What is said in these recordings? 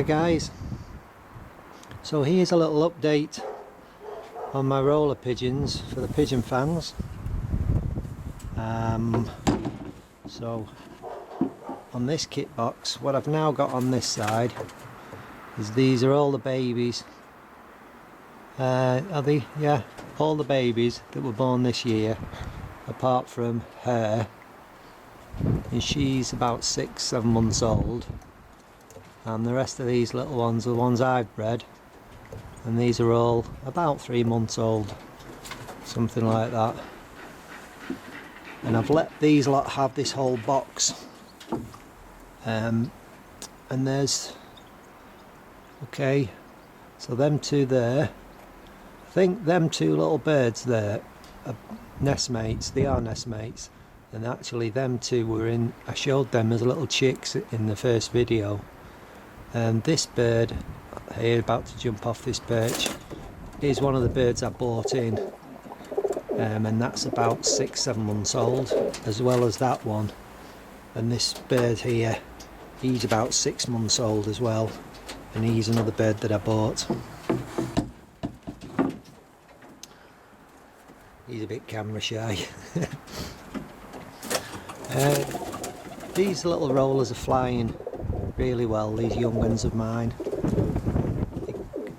Hi guys, so here's a little update on my roller pigeons for the pigeon fans. So on this kit box, what I've now got on this side is these are all the babies. Are they? Yeah, all the babies that were born this year, apart from her, and she's about 6-7 months old. And the rest of these little ones are the ones I've bred, and these are all about 3 months old, something like that. And I've let these lot have this whole box, and there's, okay, so them two there, I think them two little birds there are nest mates. They are nest mates, and actually them two were in, I showed them as little chicks in the first video. And this bird here, about to jump off this perch, is one of the birds I bought in, and that's about 6-7 months old, as well as that one. And this bird here, he's about 6 months old as well, and he's another bird that I bought. He's a bit camera shy. These little rollers are flying really well, these young ones of mine.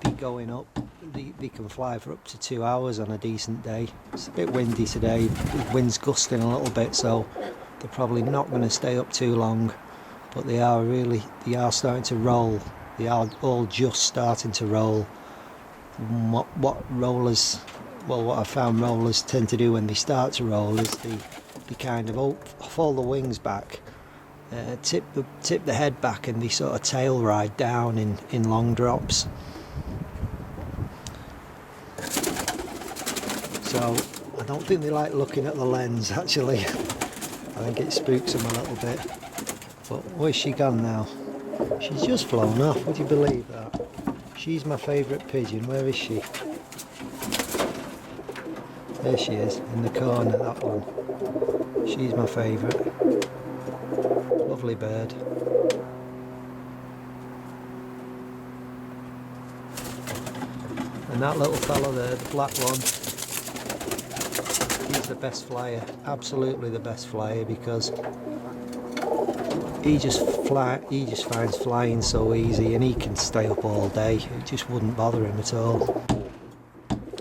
They're going up, they can fly for up to 2 hours on a decent day. It's a bit windy today, the wind's gusting a little bit, so they're probably not going to stay up too long, but they are starting to roll. They are all just starting to roll. What rollers, well, what I found rollers tend to do when they start to roll is they kind of fall the wings back, tip the head back, and they sort of tail ride down in long drops. So I don't think they like looking at the lens, actually. I think it spooks them a little bit. But where's she gone now? She's just flown off, would you believe that? She's my favourite pigeon. Where is she? There she is, in the corner, that one. She's my favourite. Lovely bird. And that little fella there, the black one, he's the best flyer, absolutely the best flyer, because he just finds flying so easy, and he can stay up all day. It just wouldn't bother him at all.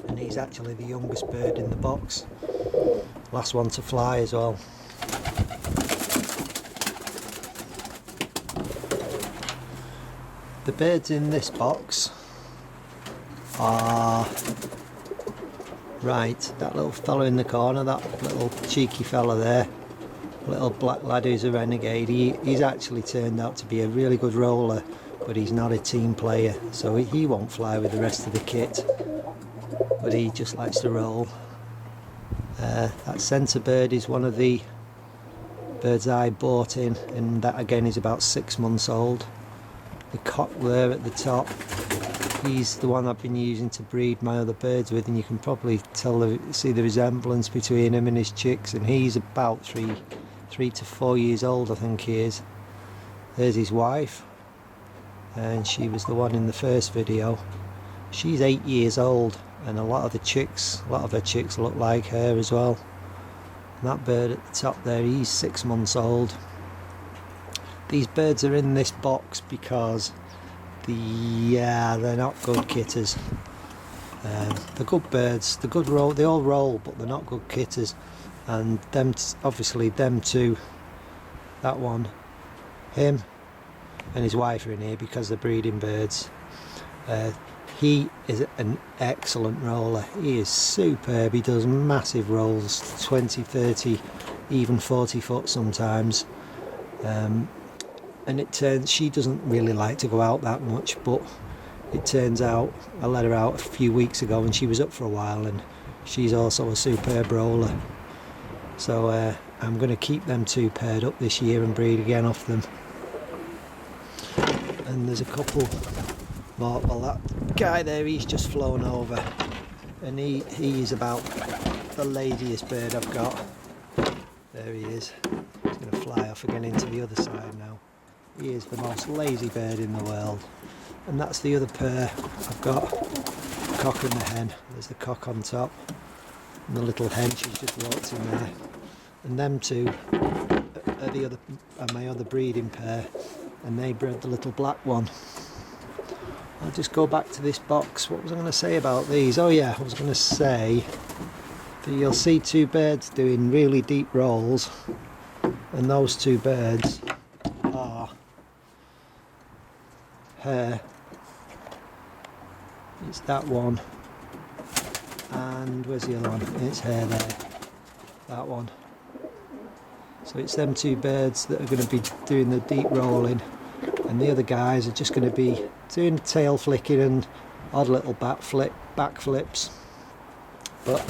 And he's actually the youngest bird in the box, last one to fly as well. The birds in this box are, right, that little fella in the corner, that little cheeky fella there, little black lad who's a renegade. He's actually turned out to be a really good roller, but he's not a team player, so he won't fly with the rest of the kit, but he just likes to roll. That centre bird is one of the birds I bought in, and that again is about 6 months old. The cock there at the top, he's the one I've been using to breed my other birds with, and you can probably see the resemblance between him and his chicks, and he's about 3 to 4 years old, I think he is. There's his wife, and she was the one in the first video. She's 8 years old, and a lot of her chicks look like her as well. And that bird at the top there, he's 6 months old. These birds are in this box because they're not good kitters. They're good birds, they're good they all roll, but they're not good kitters. And obviously them two, that one, him and his wife are in here because they're breeding birds. He is an excellent roller. He is superb. He does massive rolls, 20, 30, even 40 foot sometimes. And it turns, she doesn't really like to go out that much, but it turns out I let her out a few weeks ago and she was up for a while, and she's also a superb roller. So I'm going to keep them two paired up this year and breed again off them. And there's a couple more. Well, that guy there, he's just flown over, and he's about the laziest bird I've got. There he is. He's going to fly off again into the other side now. He is the most lazy bird in the world. And that's the other pair. I've got the cock and the hen. There's the cock on top and the little hen, she's just walked in there. And them two are my other breeding pair, and they bred the little black one. I'll just go back to this box. What was I going to say about these? Oh yeah, I was going to say that you'll see two birds doing really deep rolls, and those two birds are hare. It's that one, and where's the other one? It's hare there, that one. So it's them two birds that are going to be doing the deep rolling, and the other guys are just going to be doing tail flicking and odd little back flips. But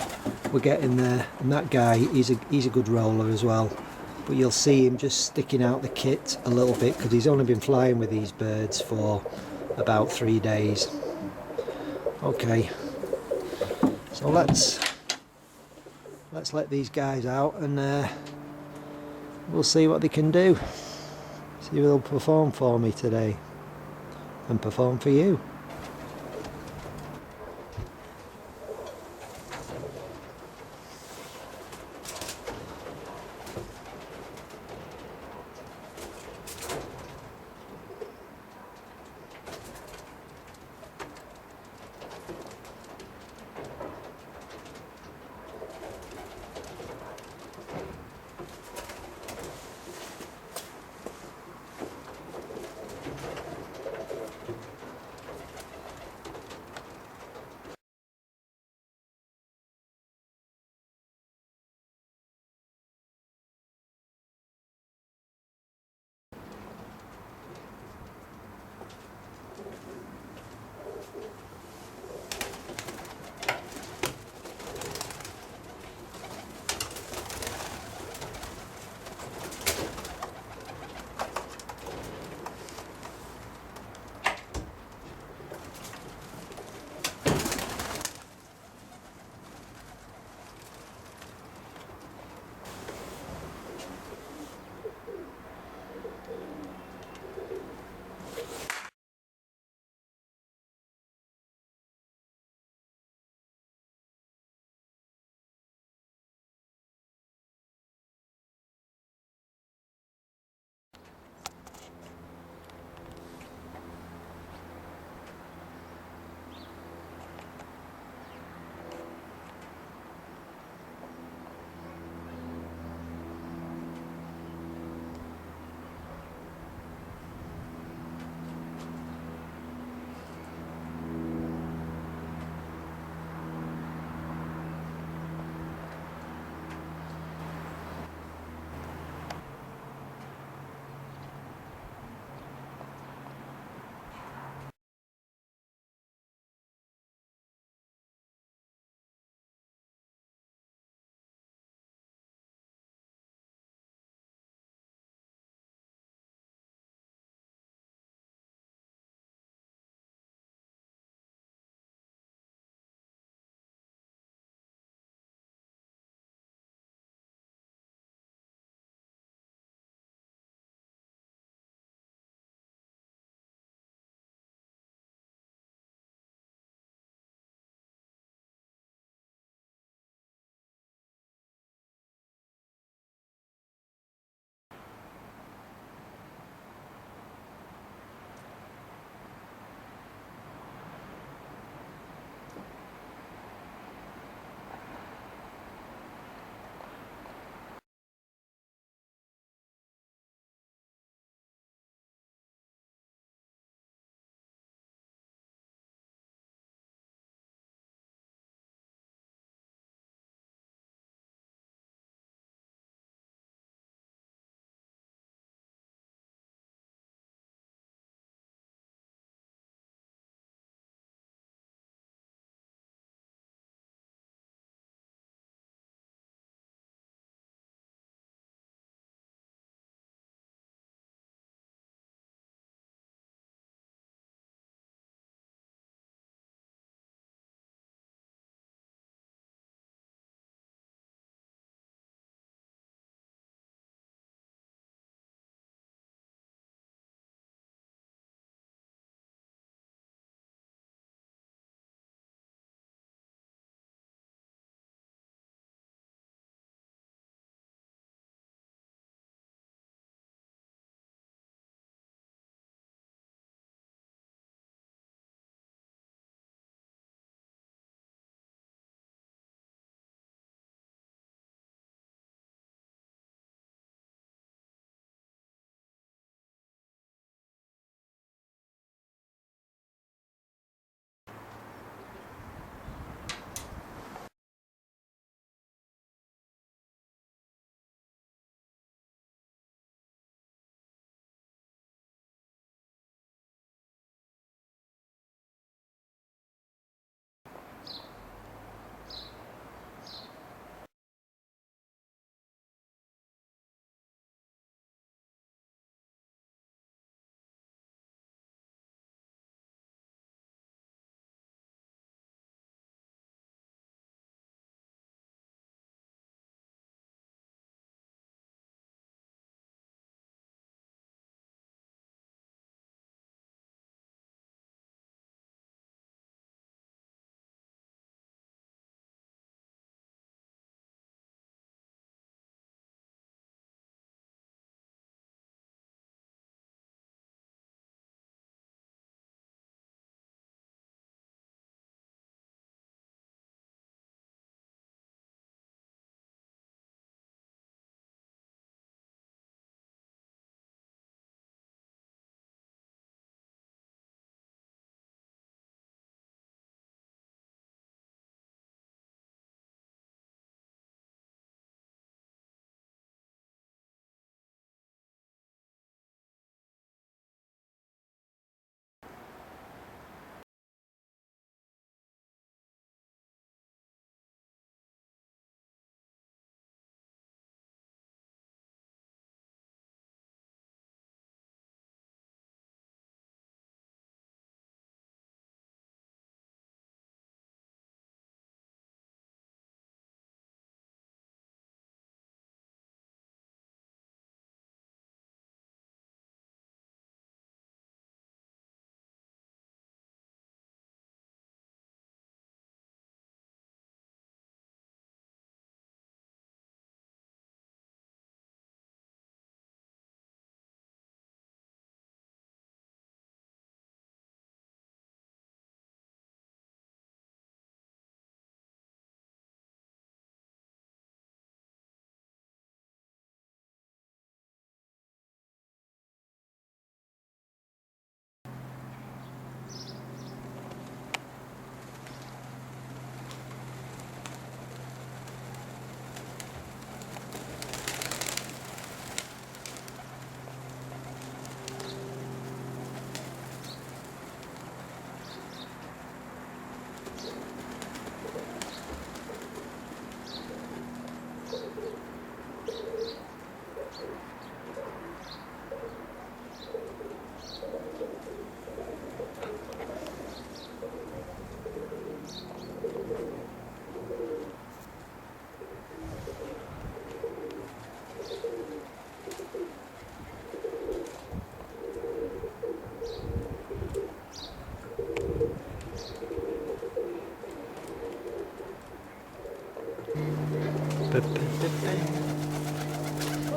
we're getting there, and that guy, he's a good roller as well. But you'll see him just sticking out the kit a little bit because he's only been flying with these birds for about 3 days. Okay, so let's let these guys out, and we'll see what they can do. See if they'll perform for me today and perform for you.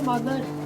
Come on then.